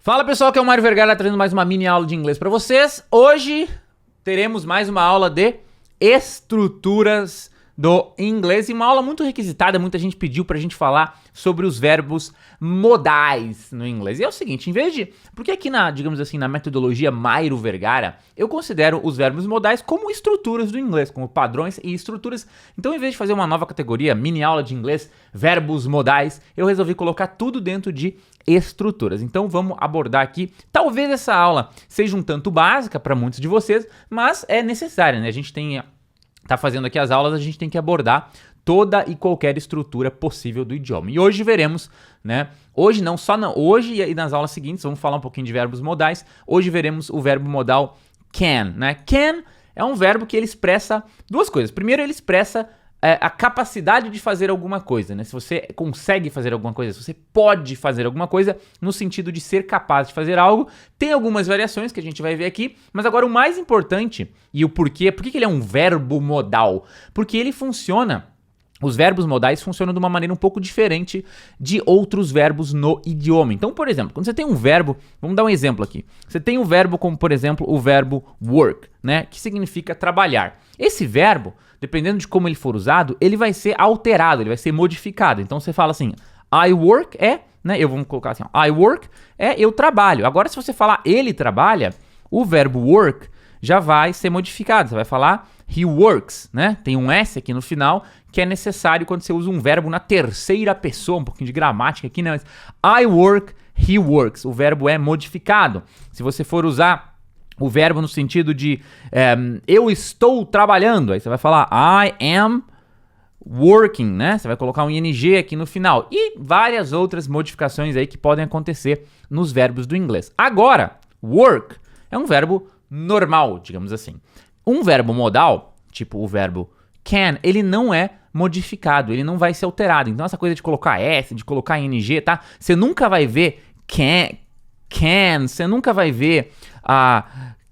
Fala pessoal, que é o Mário Vergara trazendo mais uma mini aula de inglês para vocês. Hoje teremos mais uma aula de estruturas do inglês e uma aula muito requisitada. Muita gente pediu pra gente falar sobre os verbos modais no inglês. E é o seguinte, em vez de... Porque aqui digamos assim, na metodologia Mário Vergara, eu considero os verbos modais como estruturas do inglês, como padrões e estruturas. Então, em vez de fazer uma nova categoria, mini aula de inglês, verbos modais, eu resolvi colocar tudo dentro de estruturas. Então, vamos abordar aqui. Talvez essa aula seja um tanto básica para muitos de vocês, mas é necessária, né? A gente tá fazendo aqui as aulas, a gente tem que abordar toda e qualquer estrutura possível do idioma. E hoje veremos, né? Hoje não, hoje e nas aulas seguintes, vamos falar um pouquinho de verbos modais. Hoje veremos o verbo modal can, né? Can é um verbo que ele expressa duas coisas. Primeiro, ele expressa a capacidade de fazer alguma coisa, né? Se você consegue fazer alguma coisa, se você pode fazer alguma coisa, no sentido de ser capaz de fazer algo. Tem algumas variações que a gente vai ver aqui, mas agora o mais importante e o porquê, por que ele é um verbo modal? Porque ele funciona... Os verbos modais funcionam de uma maneira um pouco diferente de outros verbos no idioma. Então, por exemplo, quando você tem um verbo, vamos dar um exemplo aqui. Você tem um verbo como, por exemplo, o verbo work, né, que significa trabalhar. Esse verbo, dependendo de como ele for usado, ele vai ser alterado, ele vai ser modificado. Então, você fala assim, I work né, vamos colocar assim, I work eu trabalho. Agora, se você falar ele trabalha, o verbo work já vai ser modificado. Você vai falar he works, né? Tem um S aqui no final, que é necessário quando você usa um verbo na terceira pessoa, um pouquinho de gramática aqui, né? I work, he works. O verbo é modificado. Se você for usar o verbo no sentido de eu estou trabalhando, aí você vai falar I am working, né? Você vai colocar um ing aqui no final. E várias outras modificações aí que podem acontecer nos verbos do inglês. Agora, work é um verbo normal, digamos assim. Um verbo modal, tipo o verbo can, ele não é modificado, ele não vai ser alterado. Então essa coisa de colocar S, de colocar ing, tá? Você nunca vai ver can, você nunca vai ver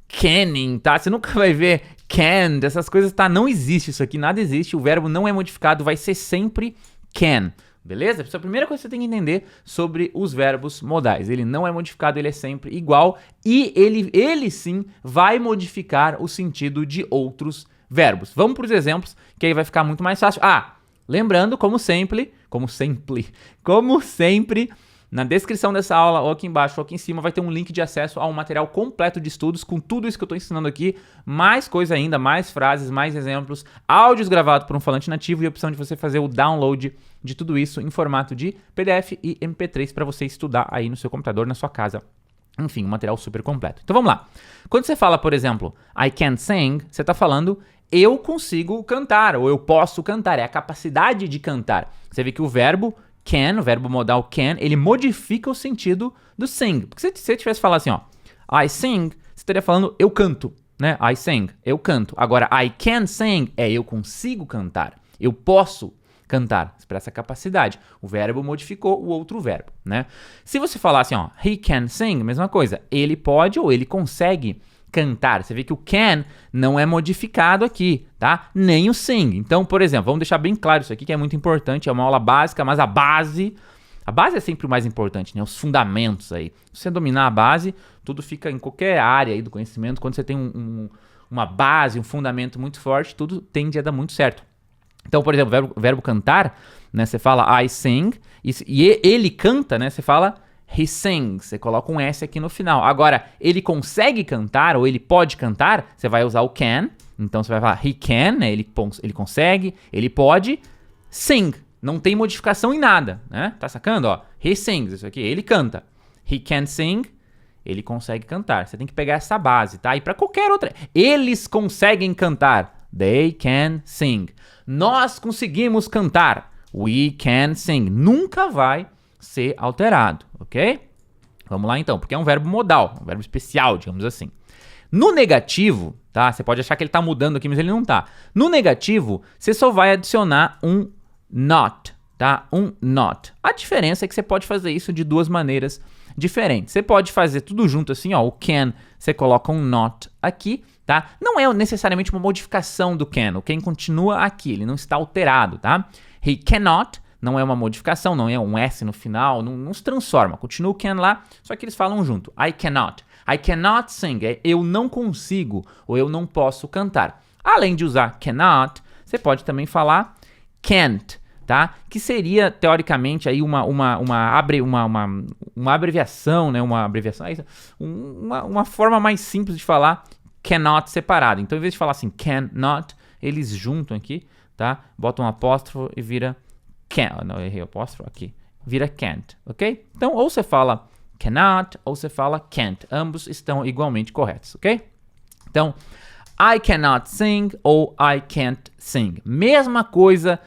canning, tá? Você nunca vai ver canned, essas coisas, tá? Não existe isso aqui, nada existe, o verbo não é modificado, vai ser sempre can. Beleza? Essa é a primeira coisa que você tem que entender sobre os verbos modais. Ele não é modificado, ele é sempre igual e ele sim vai modificar o sentido de outros verbos. Vamos para os exemplos, que aí vai ficar muito mais fácil. Lembrando, como sempre, na descrição dessa aula, ou aqui embaixo ou aqui em cima, vai ter um link de acesso a um material completo de estudos com tudo isso que eu estou ensinando aqui, mais coisa ainda, mais frases, mais exemplos, áudios gravados por um falante nativo e a opção de você fazer o download de tudo isso em formato de PDF e MP3 para você estudar aí no seu computador, na sua casa. Enfim, um material super completo. Então vamos lá. Quando você fala, por exemplo, I can sing, você está falando eu consigo cantar, ou eu posso cantar, é a capacidade de cantar. Você vê que o verbo can, o verbo modal can, ele modifica o sentido do sing. Porque se você tivesse falado assim, ó, I sing, você estaria falando eu canto, né? I sing, eu canto. Agora, I can sing eu consigo cantar, eu posso cantar, expressa capacidade. O verbo modificou o outro verbo, né? Se você falar assim, ó, he can sing, mesma coisa, ele pode ou ele consegue cantar. Você vê que o can não é modificado aqui, tá? Nem o sing. Então, por exemplo, vamos deixar bem claro isso aqui que é muito importante, é uma aula básica, mas a base é sempre o mais importante, né? Os fundamentos aí. Se você dominar a base, tudo fica em qualquer área aí do conhecimento. Quando você tem uma base, um fundamento muito forte, tudo tende a dar muito certo. Então, por exemplo, o verbo cantar, né? Você fala I sing, e ele canta, né? Você fala he sings, você coloca um S aqui no final. Agora, ele consegue cantar ou ele pode cantar, você vai usar o can. Então, você vai falar he can, né? Ele consegue, ele pode sing. Não tem modificação em nada, né? Tá sacando? Ó, he sings, isso aqui, ele canta. He can sing, ele consegue cantar. Você tem que pegar essa base, tá? E para qualquer outra, eles conseguem cantar. They can sing. Nós conseguimos cantar. We can sing. Nunca vai ser alterado, ok? Vamos lá então, porque é um verbo modal, um verbo especial, digamos assim. No negativo, tá? Você pode achar que ele tá mudando aqui, mas ele não tá. No negativo, você só vai adicionar um not, tá? Um not. A diferença é que você pode fazer isso de duas maneiras diferentes. Você pode fazer tudo junto assim, ó, o can, você coloca um not aqui, tá? Não é necessariamente uma modificação do can, o can continua aqui, ele não está alterado, tá? He cannot, não é uma modificação, não é um S no final, não se transforma. Continua o can lá, só que eles falam junto. I cannot sing. É eu não consigo ou eu não posso cantar. Além de usar cannot, você pode também falar can't, tá? Que seria, teoricamente, aí uma abreviação, né? Uma forma mais simples de falar cannot separado. Então, em vez de falar assim cannot, eles juntam aqui, tá? Botam um apóstrofo e vira can. Não, errei o apóstrofo aqui. Vira can't, ok? Então, ou você fala cannot ou você fala can't. Ambos estão igualmente corretos, ok? Então, I cannot sing ou I can't sing. Mesma coisa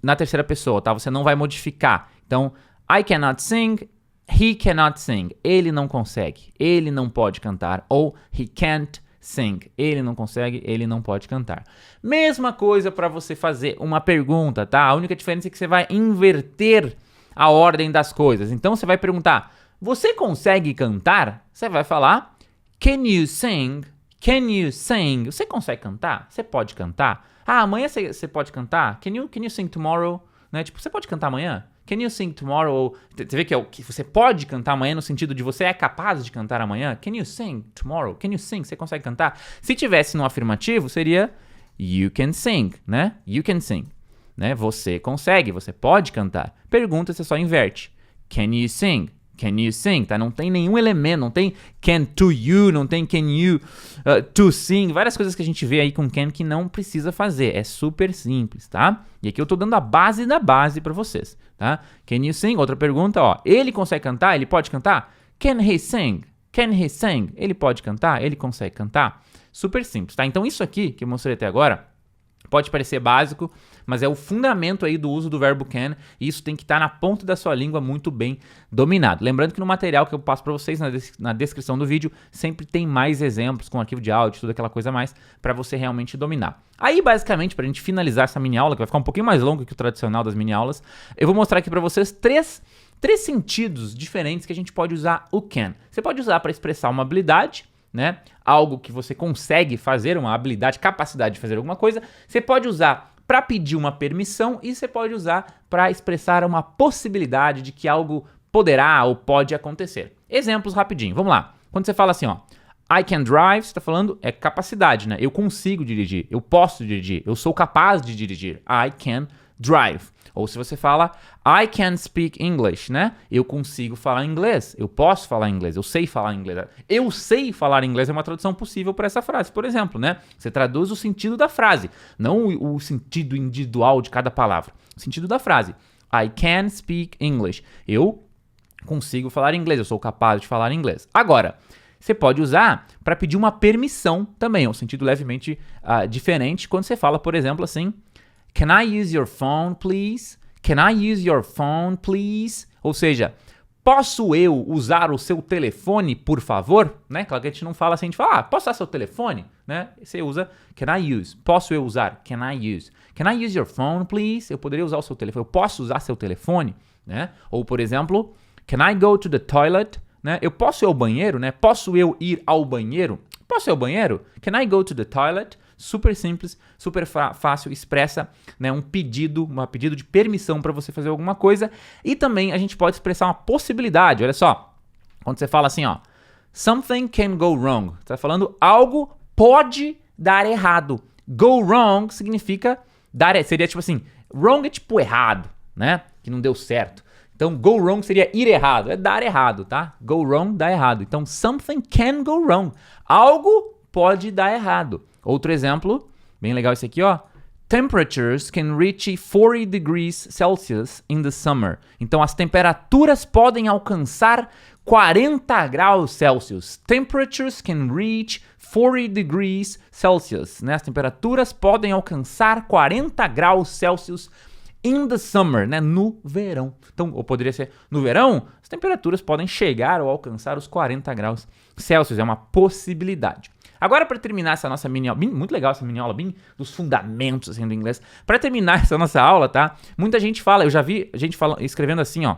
na terceira pessoa, tá? Você não vai modificar. Então, I cannot sing, he cannot sing. Ele não consegue, ele não pode cantar. Ou he can't sing. Ele não consegue, ele não pode cantar. Mesma coisa para você fazer uma pergunta, tá? A única diferença é que você vai inverter a ordem das coisas. Então, você vai perguntar, você consegue cantar? Você vai falar, can you sing? Can you sing? Você consegue cantar? Você pode cantar? Ah, amanhã você pode cantar? Can you sing tomorrow? Né? Tipo, você pode cantar amanhã? Can you sing tomorrow? Você vê que você pode cantar amanhã no sentido de você é capaz de cantar amanhã? Can you sing tomorrow? Can you sing? Você consegue cantar? Se tivesse no afirmativo, seria you can sing, né? You can sing, né? Você consegue, você pode cantar. Pergunta, você só inverte. Can you sing? Can you sing, tá? Não tem nenhum elemento, não tem can to you, não tem can you to sing, várias coisas que a gente vê aí com can que não precisa fazer, é super simples, tá? E aqui eu tô dando a base da base pra vocês, tá? Can you sing? Outra pergunta, ó, ele consegue cantar? Ele pode cantar? Can he sing? Can he sing? Ele pode cantar? Ele consegue cantar? Super simples, tá? Então isso aqui que eu mostrei até agora pode parecer básico, mas é o fundamento aí do uso do verbo can, e isso tem que estar na ponta da sua língua muito bem dominado. Lembrando que no material que eu passo para vocês na descrição do vídeo, sempre tem mais exemplos com arquivo de áudio, tudo aquela coisa a mais, para você realmente dominar. Aí, basicamente, para a gente finalizar essa mini aula, que vai ficar um pouquinho mais longa que o tradicional das mini aulas, eu vou mostrar aqui para vocês três sentidos diferentes que a gente pode usar o can. Você pode usar para expressar uma habilidade, né? Algo que você consegue fazer, uma habilidade, capacidade de fazer alguma coisa. Você pode usar para pedir uma permissão e você pode usar para expressar uma possibilidade de que algo poderá ou pode acontecer. Exemplos rapidinho, vamos lá. Quando você fala assim, ó, I can drive, você está falando é capacidade, né? Eu consigo dirigir, eu posso dirigir, eu sou capaz de dirigir. I can drive. Ou se você fala, I can speak English, né? Eu consigo falar inglês, eu posso falar inglês, eu sei falar inglês. Eu sei falar inglês é uma tradução possível para essa frase, por exemplo, né? Você traduz o sentido da frase, não o sentido individual de cada palavra. O sentido da frase. I can speak English. Eu consigo falar inglês, eu sou capaz de falar inglês. Agora, você pode usar para pedir uma permissão também, é um sentido levemente diferente quando você fala, por exemplo, assim, can I use your phone, please? Can I use your phone, please? Ou seja, posso eu usar o seu telefone, por favor? Né? Claro que a gente não fala assim, a gente fala, posso usar seu telefone? Né? Você usa, can I use? Posso eu usar? Can I use? Can I use your phone, please? Eu poderia usar o seu telefone. Eu posso usar seu telefone? Né? Ou, por exemplo, can I go to the toilet? Né? Eu posso ir ao banheiro? Né? Posso eu ir ao banheiro? Posso ir ao banheiro? Can I go to the toilet? Super simples, super fácil, expressa, né, um pedido de permissão para você fazer alguma coisa. E também a gente pode expressar uma possibilidade. Olha só, quando você fala assim, ó, something can go wrong. Você está falando algo pode dar errado. Go wrong significa seria tipo assim, wrong é tipo errado, né? Que não deu certo. Então, go wrong seria ir errado, é dar errado, tá? Go wrong, dá errado. Então, something can go wrong. Algo pode dar errado. Outro exemplo, bem legal esse aqui, ó. Temperatures can reach 40 degrees Celsius in the summer. Então, as temperaturas podem alcançar 40 graus Celsius. Temperatures can reach 40 degrees Celsius. Né? As temperaturas podem alcançar 40 graus Celsius in the summer, né? No verão. Então, ou poderia ser no verão, as temperaturas podem chegar ou alcançar os 40 graus Celsius. É uma possibilidade. Agora, para terminar essa nossa mini aula, muito legal essa mini aula, bem dos fundamentos assim, do inglês. Para terminar essa nossa aula, tá? Muita gente fala, eu já vi gente escrevendo assim, ó.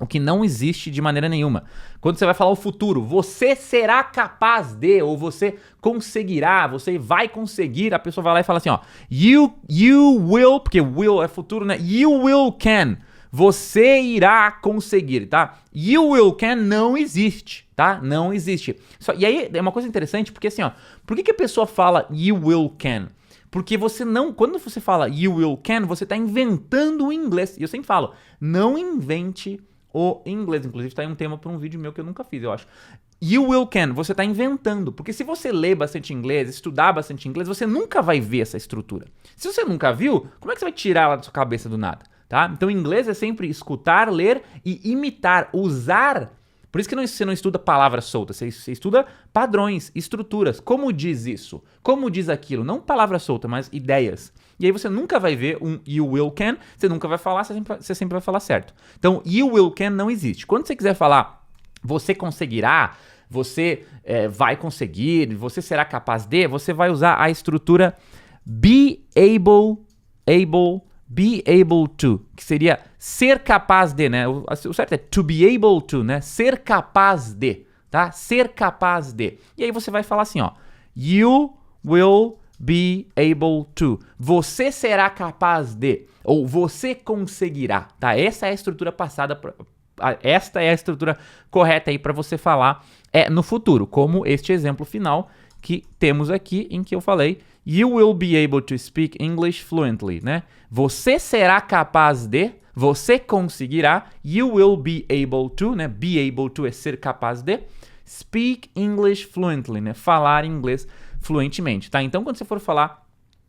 O que não existe de maneira nenhuma. Quando você vai falar o futuro, você será capaz de, ou você conseguirá, você vai conseguir, a pessoa vai lá e fala assim, ó, you will, porque will é futuro, né? You will can. Você irá conseguir, tá? You will can não existe, tá? Não existe. E aí é uma coisa interessante, porque assim, ó, por que a pessoa fala you will can? Porque você não, quando você fala you will can, você tá inventando o inglês. E eu sempre falo, não invente o inglês. Inclusive tá aí um tema para um vídeo meu que eu nunca fiz, eu acho. You will can, você tá inventando. Porque se você ler bastante inglês, estudar bastante inglês, você nunca vai ver essa estrutura. Se você nunca viu, como é que você vai tirar ela da sua cabeça do nada? Tá? Então, inglês é sempre escutar, ler e imitar, usar. Por isso que você não estuda palavras soltas, você estuda padrões, estruturas. Como diz isso? Como diz aquilo? Não palavras soltas, mas ideias. E aí você nunca vai ver um you will can, você nunca vai falar, você sempre vai falar certo. Então, you will can não existe. Quando você quiser falar você conseguirá, você vai conseguir, você será capaz de, você vai usar a estrutura be able to, que seria ser capaz de, né? O certo é to be able to, né? Ser capaz de, tá? Ser capaz de. E aí você vai falar assim, ó. You will be able to. Você será capaz de. Ou você conseguirá, tá? Essa é a estrutura passada, esta é a estrutura correta aí para você falar no futuro, como este exemplo final que temos aqui, em que eu falei you will be able to speak English fluently, né? Você será capaz de, você conseguirá, you will be able to, né? Be able to é ser capaz de, speak English fluently, né? Falar inglês fluentemente, tá? Então, quando você for falar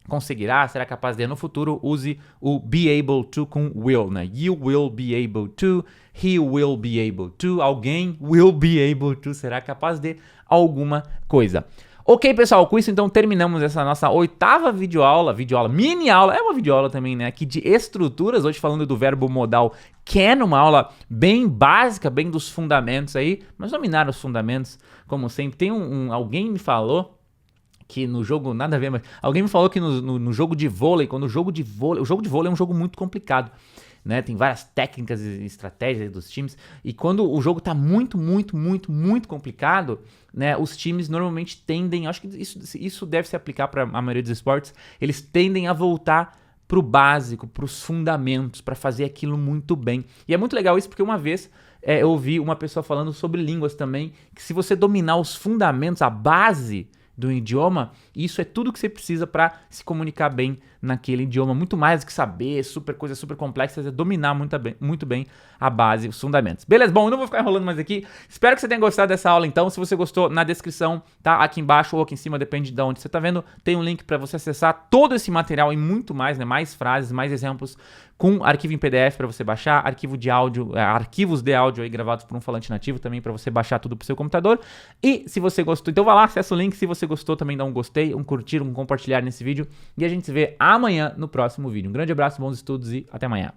conseguirá, será capaz de, no futuro, use o be able to com will, né? You will be able to, he will be able to, alguém will be able to, será capaz de alguma coisa. Ok, pessoal, com isso então terminamos essa nossa 8ª videoaula, mini aula, é uma videoaula também, né, aqui de estruturas, hoje falando do verbo modal can, uma aula bem básica, bem dos fundamentos aí, mas dominar os fundamentos, como sempre. Tem alguém me falou que no jogo, nada a ver, mas alguém me falou que no jogo de vôlei, o jogo de vôlei é um jogo muito complicado, né? Tem várias técnicas e estratégias dos times, e quando o jogo tá muito complicado, né, os times normalmente tendem, acho que isso deve se aplicar para a maioria dos esportes, eles tendem a voltar pro básico, pros fundamentos, para fazer aquilo muito bem. E é muito legal isso, porque uma vez eu ouvi uma pessoa falando sobre línguas também, que se você dominar os fundamentos, a base do idioma, isso é tudo que você precisa para se comunicar bem naquele idioma, muito mais do que saber coisas super complexas, é dominar muito bem a base, os fundamentos. Beleza? Bom, eu não vou ficar enrolando mais aqui, espero que você tenha gostado dessa aula então. Se você gostou, na descrição, tá aqui embaixo ou aqui em cima, depende de onde você tá vendo, tem um link para você acessar todo esse material e muito mais, né, mais frases, mais exemplos, com arquivo em PDF para você baixar, arquivos de áudio aí gravados por um falante nativo também para você baixar tudo pro seu computador. E se você gostou, então vai lá, acessa o link. Se você gostou, também dá um gostei, um curtir, um compartilhar nesse vídeo, e a gente se vê amanhã no próximo vídeo. Um grande abraço, bons estudos e até amanhã.